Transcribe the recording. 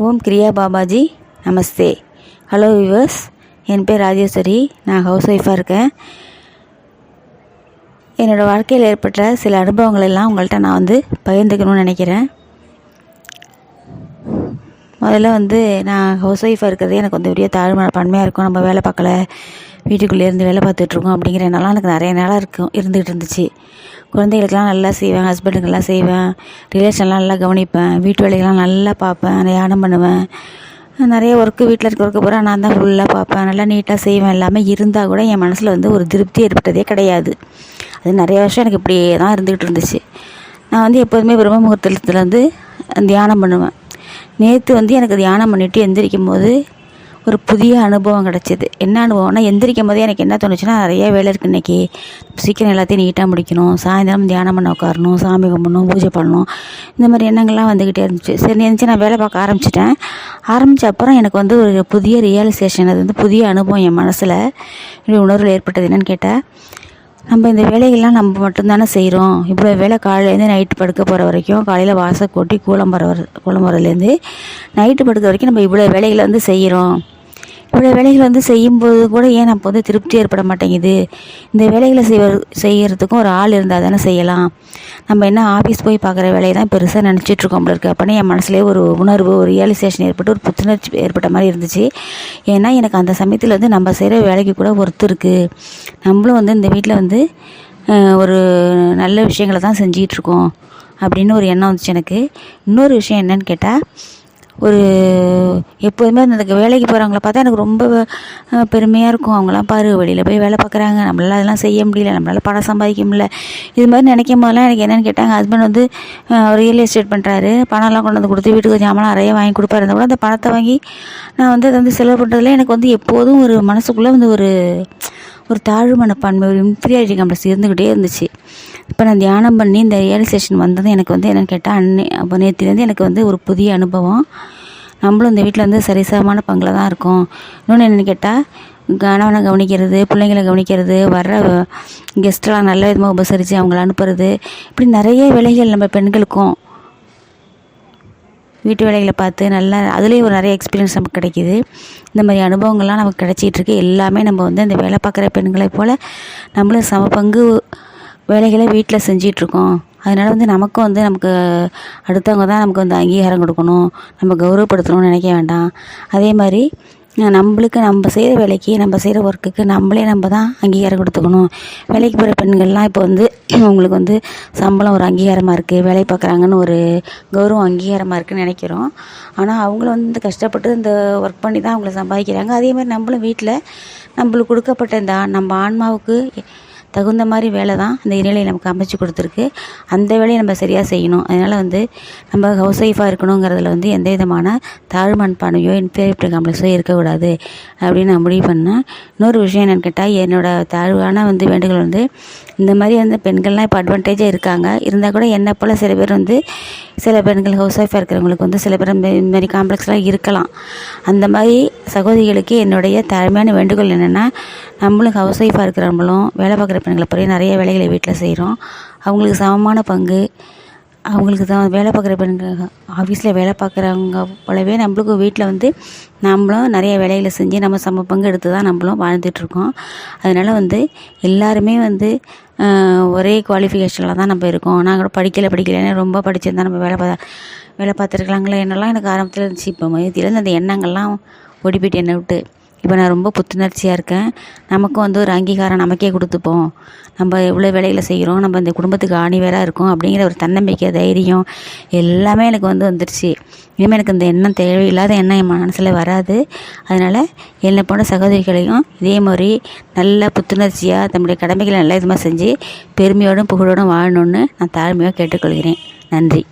ஓம் கிரியா பாபாஜி நமஸ்தே. Hello viewers, என் பேர் ராஜேஸ்வரி. நான் house ஒய்ஃபாக இருக்கேன். என்னோடய வாழ்க்கையில் ஏற்பட்ட சில அனுபவங்கள் எல்லாம் உங்கள்கிட்ட நான் பகிர்ந்துக்கணும்னு நினைக்கிறேன். முதல்ல நான் ஹவுஸ் ஒய்ஃபாக இருக்கிறதே எனக்கு பெரிய தாழ்மனப்பான்மையாக இருக்கும். நம்ம வேலை பார்க்கல, வீட்டுக்குள்ளே இருந்து வேலை பார்த்துட்ருக்கோம் அப்படிங்கிற எண்ணெல்லாம் எனக்கு நிறைய நாளாக இருந்துகிட்டு இருந்துச்சு. குழந்தைகளுக்கெல்லாம் நல்லா செய்வேன், ஹஸ்பண்டுக்கெல்லாம் செய்வேன், ரிலேஷன்லாம் நல்லா கவனிப்பேன், வீட்டு வேலைகள்லாம் நல்லா பார்ப்பேன், தியானம் பண்ணுவேன். நிறைய வீட்டில் இருக்க ஒர்க்கு பூரா நான் தான் ஃபுல்லாக பார்ப்பேன், நல்லா நீட்டாக செய்வேன். எல்லாமே இருந்தால் கூட என் மனசில் ஒரு திருப்தி ஏற்பட்டதே கிடையாது. அது நிறைய வருஷம் எனக்கு இப்படியே தான் இருந்துக்கிட்டு இருந்துச்சு. நான் எப்போதுமே பிரம்ம முகூர்த்தத்தில் தியானம் பண்ணுவேன். நேற்று எனக்கு தியானம் பண்ணிவிட்டு எந்திரிக்கும் போது ஒரு புதிய அனுபவம் கிடச்சிது. என்ன அனுபவம்னா, எந்திரிக்கும் போதே எனக்கு என்ன தோணுச்சுன்னா, நிறைய வேலை இருக்குது இன்றைக்கி, சீக்கிரம் எல்லாத்தையும் நீட்டாக முடிக்கணும், சாயந்தரம் தியானம் பண்ண உட்காரணும், சாமி கும்பிடணும், பூஜை பண்ணணும், இந்த மாதிரி எண்ணங்கள்லாம் வந்துக்கிட்டே இருந்துச்சு. சரி, நினச்சி நான் வேலை பார்க்க ஆரம்பிச்சிட்டேன். ஆரம்பித்த அப்புறம் எனக்கு ஒரு புதிய ரியலைசேஷன், அது புதிய அனுபவம் என் மனசில் உணர்வில் ஏற்பட்டது. என்னென்னு கேட்டால், நம்ம இந்த வேலைகள்லாம் நம்ம மட்டும்தானே செய்கிறோம். இவ்வளோ வேலை காலையிலேருந்து நைட்டு படுக்க போகிற வரைக்கும், காலையில் வாசல் கூட்டி கூலம் வரலேருந்து நைட்டு படுக்கிற வரைக்கும் நம்ம இவ்வளோ வேலைகளை செய்கிறோம். இவ்வளோ வேலைகளை செய்யும்போது கூட ஏன் நம்ம திருப்தி ஏற்பட மாட்டேங்குது? இந்த வேலைகளை செய்கிறதுக்கும் ஒரு ஆள் இருந்தால் தானே செய்யலாம். நம்ம என்ன ஆஃபீஸ் போய் பார்க்குற வேலையை தான் பெருசாக நினச்சிட்ருக்கோம் போல இருக்குது. அப்படின்னு என் மனசுலேயே ஒரு உணர்வு, ஒரு ரியலைசேஷன் ஏற்பட்டு ஒரு புத்துணர்ச்சி ஏற்பட்ட மாதிரி இருந்துச்சு. ஏன்னா எனக்கு அந்த சமயத்தில் நம்ம செய்கிற வேலைக்கு கூட ஒருத்தர் இருக்குது, நம்மளும் இந்த வீட்டில் ஒரு நல்ல விஷயங்களை தான் செஞ்சிகிட்ருக்கோம் அப்படின்னு ஒரு எண்ணம் வந்துச்சு எனக்கு. இன்னொரு விஷயம் என்னன்னு கேட்டால், எப்போதுமே அந்த வேலைக்கு போகிறவங்கள பார்த்தா எனக்கு ரொம்ப பெருமையாக இருக்கும். அவங்களாம் பாரு, வெளியில் போய் வேலை பார்க்குறாங்க, நம்மளால் அதெல்லாம் செய்ய முடியல, நம்மளால் பணம் சம்பாதிக்க முடியல. இது மாதிரி நினைக்கும் போதெல்லாம் எனக்கு என்னென்னு கேட்டாங்க, ஹஸ்பண்ட் ரியல் எஸ்டேட் பண்ணுறாரு, பணம்லாம் கொண்டு கொடுத்து வீட்டுக்கு ஜாமான் நிறைய வாங்கி கொடுப்பாரு. இருந்தால் கூட அந்த பணத்தை வாங்கி நான் அதை செலவு பண்ணுறதுல எனக்கு எப்போதும் ஒரு மனசுக்குள்ளே ஒரு தாழ்வு மனப்பான்மை, ஒரு இன்ஃபீரியாரிட்டி காம்ப்ளெக்ஸ் இருந்துக்கிட்டே இருந்துச்சு. இப்போ நான் தியானம் பண்ணி இந்த ரியலைசேஷன் வந்தது எனக்கு என்னென்னு கேட்டால், அப்போ நேற்றுலேருந்து எனக்கு ஒரு புதிய அனுபவம். நம்மளும் இந்த வீட்டில் சரிசமமான பங்கில் தான் இருக்கோம். இன்னொன்று என்னென்னு கேட்டால், கணவனை கவனிக்கிறது, பிள்ளைங்களை கவனிக்கிறது, வர்ற கெஸ்ட்டெல்லாம் நல்ல விதமாக உபசரித்து அவங்கள அனுப்புறது, இப்படி நிறைய வேலைகள் நம்ம பெண்களுக்கும் வீட்டு வேலைகளை பார்த்து நல்லா அதுலேயும் ஒரு நிறைய எக்ஸ்பீரியன்ஸ் நமக்கு கிடைக்கிது. இந்த மாதிரி அனுபவங்கள்லாம் நமக்கு கிடைச்சிட்ருக்கு. எல்லாமே நம்ம இந்த வேலை பார்க்குற பெண்களை போல் நம்மளும் சம பங்கு வேலைகளை வீட்டில் செஞ்சிகிட்ருக்கோம். அதனால் நமக்கும் நமக்கு அடுத்தவங்க தான் நமக்கு அங்கீகாரம் கொடுக்கணும், நம்ம கௌரவப்படுத்தணும்னு நினைக்க வேண்டாம். அதே மாதிரி நம்மளுக்கு நம்ம செய்கிற வேலைக்கு, நம்ம செய்கிற ஒர்க்குக்கு நம்ம தான் அங்கீகாரம் கொடுத்துக்கணும். வேலைக்கு போகிற பெண்கள்லாம் இப்போ அவங்களுக்கு சம்பளம் ஒரு அங்கீகாரமாக இருக்குது, வேலை பார்க்குறாங்கன்னு ஒரு கௌரவம் அங்கீகாரமாக இருக்குதுன்னு நினைக்கிறோம். ஆனால் அவங்களும் கஷ்டப்பட்டு இந்த ஒர்க் பண்ணி தான் அவங்கள சம்பாதிக்கிறாங்க. அதே மாதிரி நம்மளும் வீட்டில் நம்மளுக்கு கொடுக்கப்பட்ட நம்ம ஆன்மாவுக்கு தகுந்த மாதிரி வேலை தான் இந்த இறைநிலை நமக்கு அமைச்சு கொடுத்துருக்கு. அந்த வேலையை நம்ம சரியாக செய்யணும். அதனால் நம்ம ஹவுஸ் ஒய்ஃபாக இருக்கணுங்கிறதுல எந்த விதமான தாழ்மனப்பான்மையோ இன்ஃபீரியாரிட்டி காம்ப்ளெக்ஸோ இருக்கக்கூடாது அப்படின்னு நான் முடிவு பண்ணேன். இன்னொரு விஷயம் என்னென்னு கேட்டால், என்னோடய தாழ்வான வேண்டுகோள் இந்த மாதிரி பெண்கள்லாம் இப்போ அட்வான்டேஜாக இருக்காங்க. இருந்தால் கூட என்னை போல் சில பேர் சில பெண்கள் ஹவுஸ் ஒய்ஃபாக இருக்கிறவங்களுக்கு சில பேர் இந்த மாதிரி காம்ப்ளெக்ஸ்லாம் இருக்கலாம். அந்த மாதிரி சகோதரிகளுக்கு என்னுடைய தாழ்மையான வேண்டுகோள் என்னென்னா, நம்மளும் ஹவுஸ் ஒய்ஃபாக இருக்கிறவங்களும் வேலை பார்க்குற பெண்களை போய் நிறைய வேலைகளை வீட்டில் செய்கிறோம். அவங்களுக்கு சமமான பங்கு, அவங்களுக்கு தான் வேலை பார்க்குற பெண்கள் ஆஃபீஸில் வேலை பார்க்குறவங்க போலவே நம்மளுக்கும் வீட்டில் நம்மளும் நிறைய வேலைகளை செஞ்சு நம்ம சம பங்கு எடுத்து தான் நம்மளும் வாழ்ந்துட்டுருக்கோம். அதனால் எல்லாருமே ஒரே குவாலிஃபிகேஷனில் தான் நம்ம இருக்கோம். நான் கூட படிக்கலைன்னு ரொம்ப படிச்சிருந்தா நம்ம வேலை பார்த்துருக்கலாங்களே என்னெல்லாம் எனக்கு ஆரம்பத்தில் இருந்துச்சு. இப்போ மதியத்திலேருந்து அந்த எண்ணங்கள்லாம் ஓடிப்பிட்டு என்னை விட்டு இப்போ நான் ரொம்ப புத்துணர்ச்சியாக இருக்கேன். நமக்கும் ஒரு அங்கீகாரம் நமக்கே கொடுத்துப்போம், நம்ம எவ்வளோ வேலைகளை செய்கிறோம், நம்ம இந்த குடும்பத்துக்கு ஆணிவேராக இருக்கோம் அப்படிங்கிற ஒரு தன்னம்பிக்கை, தைரியம் எல்லாமே எனக்கு வந்துடுச்சு. இனிமேல் எனக்கு இந்த எண்ணம், தேவையில்லாத எண்ணம் என் மனசில் வராது. அதனால் என்னை போன்ற சகோதரிகளையும் இதே மாதிரி நல்ல புத்துணர்ச்சியாக தன்னுடைய கடமைகளை நல்ல விதமாக செஞ்சு பெருமையோடும் புகழோடும் வாழணுன்னு நான் தாழ்மையாக கேட்டுக்கொள்கிறேன். நன்றி.